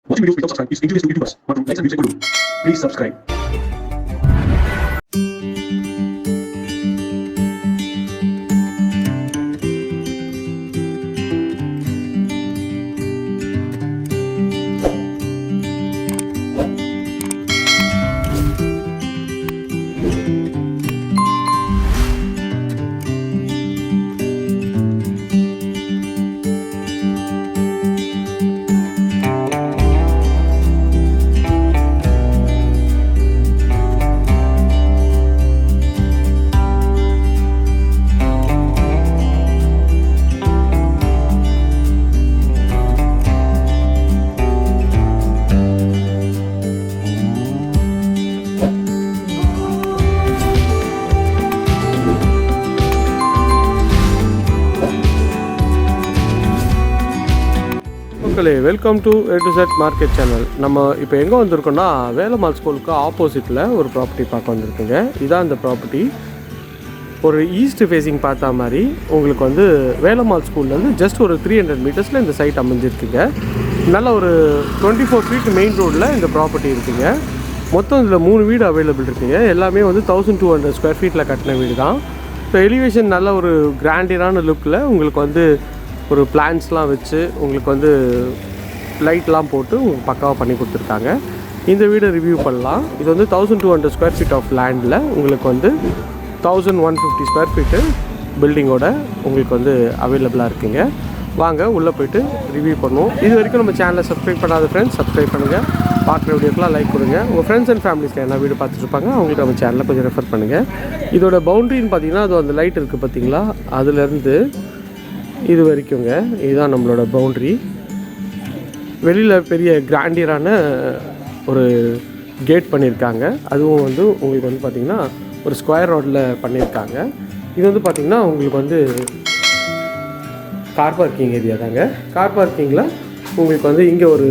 Watching videos without subscribe is injurious to YouTubers. மற்றும் likes and views கொடுக்கும். Please subscribe. Welcome to A to Z market channel. நம்ம இப்போ எங்கே வந்திருக்கோம்னா வேலம்மாள் ஸ்கூலுக்கு ஆப்போசிட்டில் ஒரு ப்ராப்பர்ட்டி பார்க்க வந்திருக்குங்க. இதான் அந்த ப்ராப்பர்ட்டி. ஒரு ஈஸ்ட் ஃபேஸிங் பார்த்தா மாதிரி உங்களுக்கு வந்து வேலம்மாள் ஸ்கூல்லேருந்து ஜஸ்ட் ஒரு 300 மீட்டர்ஸில் இந்த சைட் அமைஞ்சிருக்குங்க. நல்ல ஒரு 24 ஃபீட் மெயின் ரோடில் இந்த ப்ராப்பர்ட்டி இருக்குங்க. மொத்தம் இதில் 3 வீடு அவைலபிள் இருக்குங்க. எல்லாமே வந்து 1200 ஸ்கொயர் ஃபீட்டில் கட்டின வீடு தான். ஸோ எலிவேஷன் நல்ல ஒரு கிராண்டியரான லுக்கில் உங்களுக்கு வந்து ஒரு பிளான்ஸ்லாம் வச்சு உங்களுக்கு வந்து லைட்லாம் போட்டு உங்களுக்கு பக்காவாக பண்ணி கொடுத்துருக்காங்க. இந்த வீடை ரிவ்யூ பண்ணலாம். இது வந்து 1200 ஸ்கொயர் ஃபீட் ஆஃப் லேண்டில் உங்களுக்கு வந்து 1150 ஸ்கொயர் ஃபீட்டு பில்டிங்கோட உங்களுக்கு வந்து அவைலபிளாக இருக்குங்க. வாங்க உள்ளே போய்ட்டு ரிவ்யூ பண்ணுவோம். இது வரைக்கும் நம்ம சேனலை சப்ஸ்கிரைப் பண்ணாத ஃப்ரெண்ட்ஸ் சப்ஸ்கிரைப் பண்ணுங்கள். பார்க்குற வீடியோக்கெலாம் லைக் கொடுங்க. உங்கள் ஃப்ரெண்ட்ஸ் அண்ட் ஃபேமிலிஸ்க்கு என்ன வீடு பார்த்துட்ருப்பாங்க அவங்களுக்கு நம்ம சேனலில் கொஞ்சம் ரெஃபர் பண்ணுங்கள். இதோட பவுண்ட்ரின்னு பார்த்தீங்கன்னா அது அந்த லைட் இருக்குது பார்த்தீங்களா, அதுலேருந்து இது வரைக்குங்க. இதுதான் நம்மளோட பவுண்ட்ரி. வெளியில் பெரிய கிராண்டியரான ஒரு கேட் பண்ணியிருக்காங்க. அதுவும் வந்து உங்களுக்கு வந்து பார்த்திங்கன்னா ஒரு ஸ்கொயர் ரோடில் பண்ணியிருக்காங்க. இது வந்து பார்த்திங்கன்னா உங்களுக்கு வந்து கார் பார்க்கிங் ஏரியா தாங்க. கார் பார்க்கிங்கில் உங்களுக்கு வந்து இங்கே ஒரு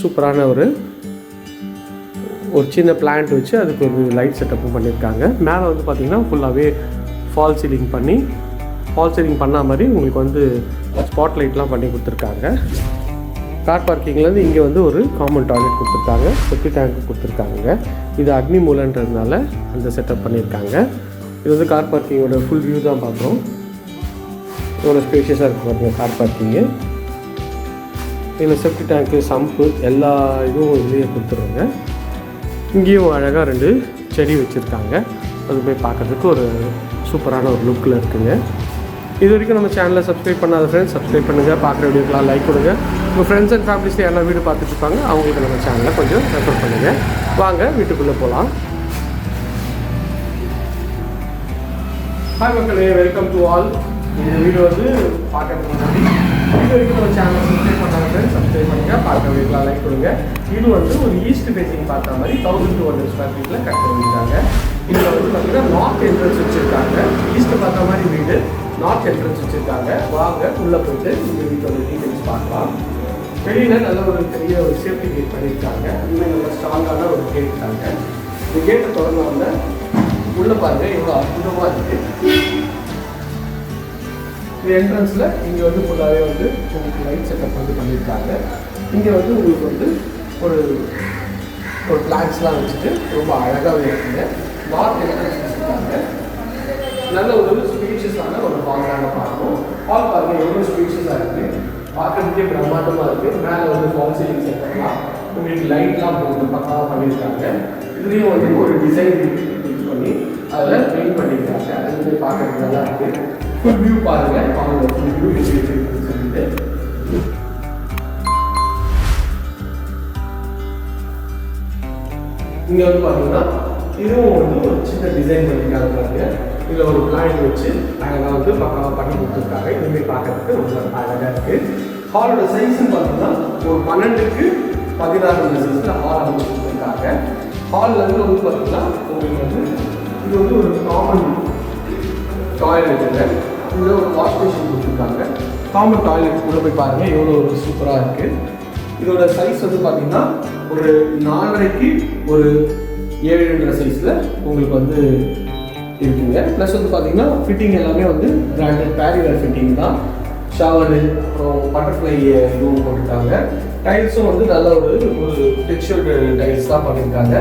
சூப்பரான ஒரு சின்ன பிளான்ட் வச்சு அதுக்கு ஒரு லைட் செட்டப்பும் பண்ணியிருக்காங்க. மேலே வந்து பார்த்திங்கன்னா ஃபுல்லாகவே ஃபால் சீலிங் பண்ண மாதிரி உங்களுக்கு வந்து ஸ்பாட் லைட்லாம் பண்ணி கொடுத்துருக்காங்க. கார் பார்க்கிங்லேருந்து இங்கே வந்து ஒரு காமன் டாய்லெட் கொடுத்துருக்காங்க, செப்டி டேங்க் கொடுத்துருக்காங்க. இது அக்னி மூலன்றதுனால அந்த செட்டப் பண்ணியிருக்காங்க. இது வந்து கார் பார்க்கிங்கோட ஃபுல் வியூ தான் பார்க்குறோம். இவ்வளோ ஸ்பேஷியஸாக இருக்குது பார்த்தீங்க கார் பார்க்கிங்கு. இதில் செப்டி டேங்க்கு, சம்பு எல்லா இதுவும் இதுலேயே கொடுத்துருவாங்க. இங்கேயும் அழகாக 2 செடி வச்சுருக்காங்க. அது போய் பார்க்குறதுக்கு ஒரு சூப்பரான ஒரு லுக்கில் இருக்குங்க. இது வரைக்கும் நம்ம சேனலை சப்ஸ்கிரைப் பண்ணாத ஃப்ரெண்ட்ஸ் சப்ஸ்கிரைப் பண்ணுங்கள். பார்க்குற வீடியோக்கெலாம் லைக் கொடுங்க. உங்கள் ஃப்ரெண்ட்ஸ் அண்ட் ஃபேமிலிஸ் என்ன வீடு பார்த்துட்ருப்பாங்க அவங்களுக்கு நம்ம சேனலை கொஞ்சம் ரெஃபர் பண்ணுங்கள். வாங்க வீட்டுக்குள்ளே போகலாம். ஹாய் மக்களே, வெல்கம் டு ஆல். இந்த வீடியோ வந்து பார்க்கறதுக்கு முன்னாடி இது வரைக்கும் நம்ம சேனலை சப்ஸ்கிரைப் பண்ணாத ஃப்ரெண்ட்ஸ் சப்ஸ்கிரைப் பண்ணுங்கள். பார்க்குற வீடியோக்கெலாம் லைக் கொடுங்க. இது வந்து ஒரு ஈஸ்ட் ஃபேஸிங் பார்த்த மாதிரி 1200 ஸ்கொயர் ஃபீட்டில் கட்ட பண்ணியிருக்காங்க. இதில் வந்து பார்த்திங்கன்னா நார்த் என்ட்ரன்ஸ் வச்சுருக்காங்க. ஈஸ்ட்டு பார்த்த மாதிரி வீடு நார்த் என்ட்ரன்ஸ் வச்சுருக்காங்க. வாங்க உள்ளே போய்ட்டு இந்த வீட்டோட டீட்டெயில்ஸ் பார்க்கலாம். வெளியில் நல்ல ஒரு பெரிய ஒரு சேஃப்டி கேட் பண்ணியிருக்காங்க. இன்னும் நல்ல ஸ்ட்ராங்கான ஒரு கேட் தாங்க. இந்த கேட்டை திறந்து வந்து உள்ளே பாருங்கள் எவ்வளோ அற்புதமாக இருக்குது. இந்த என்ட்ரன்ஸில் இங்கே வந்து ஃபுல்லாகவே வந்து உங்களுக்கு லைட் செட்டப் வந்து பண்ணியிருக்காங்க. இங்கே வந்து உங்களுக்கு வந்து ஒரு பிளான்ஸ்லாம் வச்சுட்டு ரொம்ப அழகாகவே இருக்குங்க. நார்த் என்ட்ரன்ஸ் வச்சுருக்காங்க. நல்ல ஒரு ஸ்பீஷியஸான ஒரு ஹாலாக பார்க்கணும். ஹால் பாருங்கள் எவ்வளோ ஸ்பீஷியஸாக இருக்குது, பார்க்கறதுக்கே பிரம்மாண்டமாக இருக்குது. மேலே வந்து ஃபால் சீலிங் செட்டப்லாம் உங்களுக்கு லைட்லாம் போட்டு பக்காவாக பண்ணியிருக்காங்க. இதுலேயும் வந்து ஒரு டிசைன் யூஸ் பண்ணி அதில் பெயிண்ட் பண்ணியிருக்காங்க. அது வந்து பார்க்கறதுக்கு நல்லா இருக்குது. ஃபுல் வியூ பாருங்கள், அவங்களோட ஃபுல் வியூ எப்படி இருக்குன்னு சொல்லிட்டு. இங்கே வந்து பார்த்தீங்கன்னா இதுவும் வந்து ஒரு சின்ன டிசைன் பண்ணியிருக்காங்க பாருங்க. இதில் ஒரு பிளான் வச்சு அழகாக வந்து பக்காவாக பண்ணி கொடுத்துருக்காங்க. இதுமாரி பார்க்கறதுக்கு ரொம்ப அழகாக இருக்குது. ஹாலோட சைஸ்ன்னு பார்த்தீங்கன்னா ஒரு 12க்கு 16 சைஸில் ஹால் அமைச்சு கொடுத்துருக்காங்க. ஹால்லேருந்து வந்து பார்த்தீங்கன்னா உங்களுக்கு வந்து இது வந்து ஒரு காமன் டாய்லெட்டுங்க. இதில் ஒரு வாஷ் மிஷின் கொடுத்துருக்காங்க. காமன் டாய்லெட் உள்ளே போய் பாருங்கள் எவ்வளோ ஒரு சூப்பராக இருக்குது. இதோட சைஸ் வந்து பார்த்தீங்கன்னா ஒரு 4.5க்கு ஒரு 7.5 சைஸில் உங்களுக்கு வந்து இருக்குங்க. ப்ளஸ் வந்து பார்த்தீங்கன்னா ஃபிட்டிங் எல்லாமே வந்து பிராண்டட் பேரிவேர் ஃபிட்டிங் தான். ஷவரு, அப்புறம் பட்டர்ஃப்ளை இதுவும் போட்டுருக்காங்க. டைல்ஸும் வந்து நல்ல ஒரு டெக்ஸ்சர்டு டைல்ஸ் தான் பண்ணியிருக்காங்க.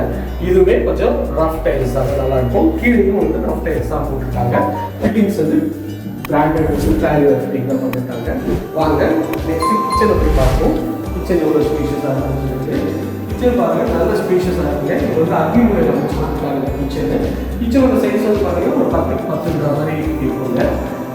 இதுவுமே கொஞ்சம் ரஃப் டைல்ஸ் தான் நல்லா இருக்கும். கீழேயும் வந்து ரஃப் டைல்ஸ் தான் போட்டிருக்காங்க. ஃபிட்டிங்ஸ் வந்து பிராண்டட் வந்து கிளாரியர் ஃபிட்டிங் தான் பண்ணியிருக்காங்க. வாங்க நெக்ஸ்ட் கிச்சனை போய் பார்ப்போம். கிச்சன் எவ்வளோ ஸ்பேஷியஸாக இருக்குன்னு சொல்லிட்டு கிச்சன் பாருங்கள், நல்ல ஸ்பேஷியஸாக இருக்குங்க. இது வந்து அக்னி முறையில் வச்சு கொடுத்துருக்காங்க கிச்சனு. கிச்சனோட சைஸ் வந்து பார்த்தீங்கன்னா ஒரு 10x10 மாதிரி இருக்குங்க.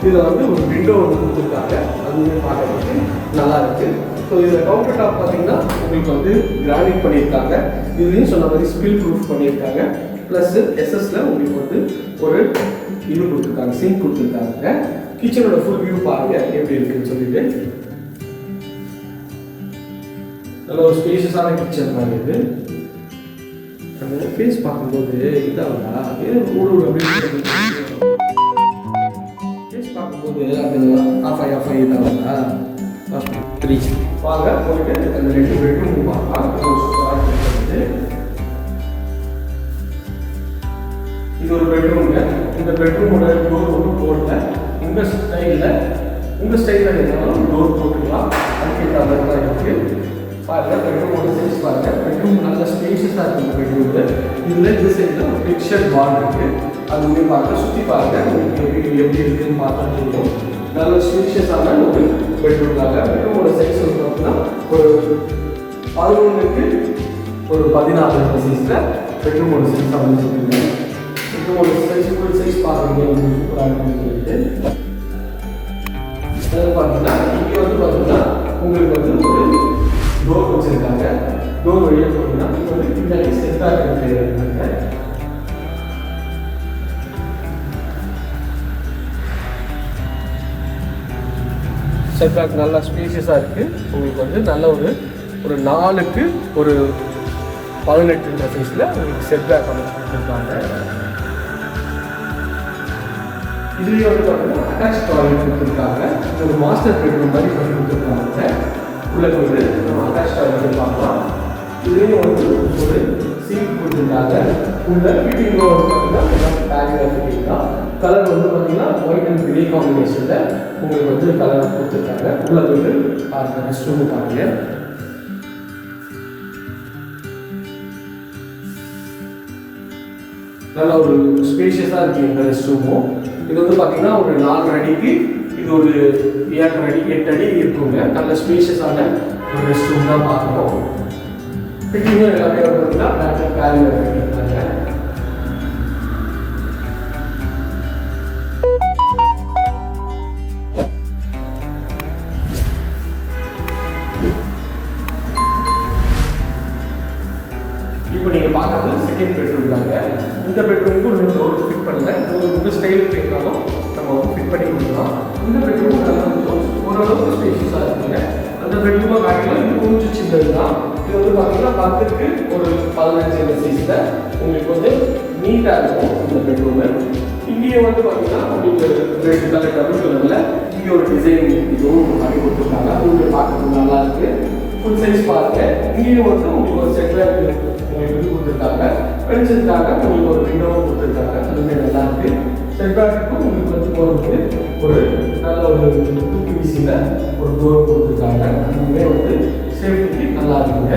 இதில் வந்து ஒரு விண்டோ வந்து கொடுத்துருக்காங்க, அதுவுமே பார்க்கறதுக்கு நல்லா இருக்குது. ஸோ இதில் கவுண்டர் டாப் பார்த்தீங்கன்னா உங்களுக்கு வந்து கிரானைட் பண்ணியிருக்காங்க. இதுலேயும் சொன்ன மாதிரி ஸ்பில் ப்ரூஃப் பண்ணியிருக்காங்க. ப்ளஸ் எஸ்எஸ்ல உங்களுக்கு வந்து ஒரு இது கொடுத்துருக்காங்க, சிங்க் கொடுத்துருக்காங்க. கிச்சனோட ஃபுல் வியூ பாருங்கள் எப்படி இருக்குன்னு சொல்லிட்டு. நல்ல ஒரு ஸ்பேஷியஸான கிச்சன் தான் இது. அந்த ஃபேஸ் பார்க்கும்போது இதாங்களா ஊடு ஃபேஸ் பார்க்கும்போது அது ஆஃப் ஆகி இதாங்களா வாங்க போயிட்டு அந்த 2 பெட்ரூம் பார்க்கலாம். இது ஒரு பெட்ரூம்ங்க. இந்த பெட்ரூமோட டோர் ஒன்றும் போடல. உங்கள் ஸ்டைலில் இருந்தாலும் டோர் போட்டுக்கலாம். அதுக்கேற்ற மாதிரி தான் இருக்குது. பாருங்கள் பெட்ரூமோட சைஸ் பாருங்கள். பெட்ரூம் நல்ல ஸ்பேஷியஸாக இருக்குது. பெட்ரூமு இதில் இந்த சைடில் ஒரு பிக்சர் வால் இருக்குது. அதுவுமே பார்க்க சுற்றி பாருங்கள். உங்களுக்கு வீடு எப்படி இருக்குதுன்னு பார்த்தா தெரியும். நல்ல ஸ்பேஷியஸான ஒரு பெட்ரூம்காக பெட்ரூமோட சைஸ் வந்து பார்த்தீங்கன்னா ஒரு 11க்கு ஒரு 14 சைஸில் பெட்ரூமோட சைஸ் அமைச்சிருக்கீங்க. பெட்ரூமோட சைஸ் ஃபுல் சைஸ் பார்க்குறீங்க சூப்பராக இருக்குன்னு சொல்லிட்டு அதாவது பார்த்தீங்கன்னா இங்கே வந்து பார்த்தீங்கன்னா உங்களுக்கு வந்து ஒரு டோர் வச்சுருக்காங்க. டோர் வழியாக போனீங்கன்னா இங்கே வந்து பின்னாடி செட்டாக இருக்காங்க. செட்பேக் நல்லா ஸ்பேஷியஸாக இருக்குது. உங்களுக்கு வந்து நல்ல ஒரு 4க்கு ஒரு 18 சைஸில் உங்களுக்கு செட்பேக் அமைச்சு கொடுத்துருக்காங்க. இதுலேயே வந்து பார்த்தீங்கன்னா அட்டாச் டாய்லெட் கொடுத்துருக்காங்க. இது ஒரு மாஸ்டர் பெட்ரூம் மாதிரி பண்ணி கொடுத்துருக்காங்க. உள்ளே போய்ட்டு நம்ம அட்டாச் டாய்லெட் பார்க்கலாம். இதுலேயும் வந்து ஒரு சீட் கொடுத்துருக்காங்க. உள்ள ஃபிட்டிங்கோ வந்து பார்த்தீங்கன்னா பேக்கில் ஃபிட்டிங் தான். கலர் வந்து பார்த்தீங்கன்னா ஒயிட் அண்ட் கிரே காம்பினேஷனில் உங்களுக்கு வந்து கலர் கொடுத்துருக்காங்க. உள்ளே போய்ட்டு பாருங்கள், ரெஸ்ட் ரூம் பாருங்கள். நல்ல ஒரு ஸ்பேஷியஸாக இருக்குது இந்த ரெஸ்ட் ரூமும். இது வந்து பார்த்தீங்கன்னா ஒரு 4 அடிக்கு இது ஒரு 7 அடி 8 அடி இருக்குங்க. நல்ல ஸ்பேஷியஸான ஒரு ரெஸ்ட் ரூம் தான் பார்க்குறோம். ஃபிட்டிங்கும் எல்லாமே வந்து பார்த்தீங்கன்னா பேக்கில் கேரியர் பண்ணியிருக்காங்க. இப்போ நீங்கள் பார்க்குறது செகண்ட் பெட்ரூம் தாங்க. இந்த பெட்ரூமுக்கு ஒரு டோர் ஃபிட் பண்ணல. உங்கள் ஸ்டைலுக்கு கேட்கணும் நம்ம வந்து ஃபிட் பண்ணி கொடுக்கலாம். இந்த பெட்ரூம் ஓரளவுக்கு ஸ்பேஷியஸாக இருக்குங்க. அந்த பெட்ரூமை காட்டிலும் இது கொஞ்சம் சின்னது தான். இது வந்து பார்த்தீங்கன்னா 10க்கு ஒரு 15 சைஸில் உங்களுக்கு வந்து நீட்டாக இருக்கும் இந்த பெட்ரூமு. இங்கேயே வந்து பார்த்தீங்கன்னா உங்களுக்கு ரெட் கலர் டபுள் கலரில் இங்கே ஒரு டிசைன் இதுவும் பண்ணி கொடுத்துருக்காங்க. உங்களுக்கு பார்க்கறது நல்லா இருக்குது. ஃபுல் சைஸ் பாருங்கள். இங்கேயும் வந்து உங்களுக்கு ஒரு செட்பேக் உங்களுக்கு இது கொடுத்துருக்காங்க. வெளிச்சத்துக்காக உங்களுக்கு ஒரு விண்டோவும் கொடுத்துருக்காங்க. அதுவுமே நல்லா இருக்குது. செட்பேக்குக்கும் உங்களுக்கு வந்து போகிறதுக்கு ஒரு நல்ல ஒரு தூக்கி வீசியில் ஒரு டோர் கொடுத்துருக்காங்க. அதுவுமே வந்து சேஃப்டிக்கு நல்லா இருக்குங்க.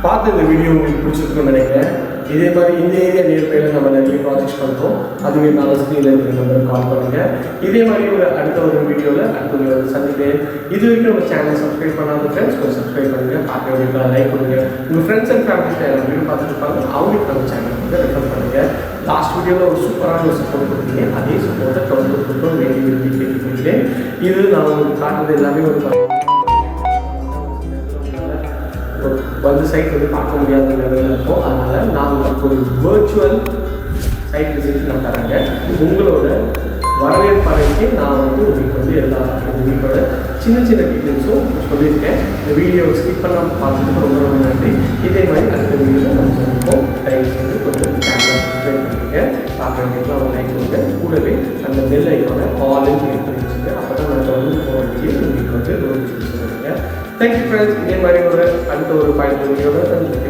பார்த்து இந்த வீடியோ உங்களுக்கு பிடிச்சிருக்குன்னு நினைக்கிறேன். இதே மாதிரி இந்த ஏரியா நியர்பையில் நம்ம நிறைய ப்ராஜெக்ட்ஸ் பண்ணுறோம். அதுவே நான் ஸ்க்ரீனில் இருக்கிற நம்பருக்கு கால் பண்ணுங்கள். இதே மாதிரி அடுத்த ஒரு வீடியோவில் அடுத்த சந்திக்கிறேன். இது வரைக்கும் உங்கள் சேனல் சப்ஸ்கிரைப் பண்ணாத ஃப்ரெண்ட்ஸ் கொஞ்சம் சப்ஸ்கிரைப் பண்ணுங்கள். பார்க்க வீடியோ லைக் பண்ணுங்கள். உங்கள் ஃப்ரெண்ட்ஸ் அண்ட் ஃபேமிலிஸ் யாரும் வீடியோ பார்த்துட்டு இருப்பாங்க, அவங்களுக்கு நம்ம சேனல் வந்து ரெஃபர் பண்ணுங்கள். லாஸ்ட் வீடியோவில் ஒரு சூப்பரான ஒரு சப்போர்ட் கொடுத்தீங்க. அதே சப்போர்ட்டை தொடர்ந்து கொடுத்தோம் வேண்டி விரும்பி கேட்டுக்கொள்கிறேன். இது நான் உங்களுக்கு காட்டுறது எல்லாமே ஒரு வந்து சைட் வந்து பார்க்க முடியாத லெவலில் இருக்கும். அதனால் நான் உங்களுக்கு ஒரு வர்ச்சுவல் சைட் விசிட் நான் தரேங்க. உங்களோட வரவேற்பறைக்கு நான் வந்து உங்களுக்கு வந்து எல்லா வீட்டோட சின்ன சின்ன டீட்டெயில்ஸும் சொல்லியிருக்கேன். இந்த வீடியோவை ஸ்கிப் பண்ணாமல் பார்த்துட்டு ரொம்ப ரொம்ப நன்றி. இதே மாதிரி அடுத்த வீடியோவில் நம்ம சொல்லிப்போம். டைம்ஸ் வந்து கொஞ்சம் கேமரா சப்ஸ்கிரைப் பண்ணுங்கள். பண்ணுங்கள். பார்க்குறதுக்கு ஒரு லைக் கொடுங்க. கூடவே அந்த பெல் ஐக்கானை ஆல்னு கிளிக் பண்ணி வச்சுங்க. அப்போ தான் நான் தொடர்ந்து போகிற வீடியோ உங்களுக்கு வந்து நோட்டிஃபிகேஷன் பண்ணுங்க. Thank you friends. இதே மாதிரி அடுத்த ஒரு பயனுள்ள வீடியோவில் நான் இருக்கிறேன்.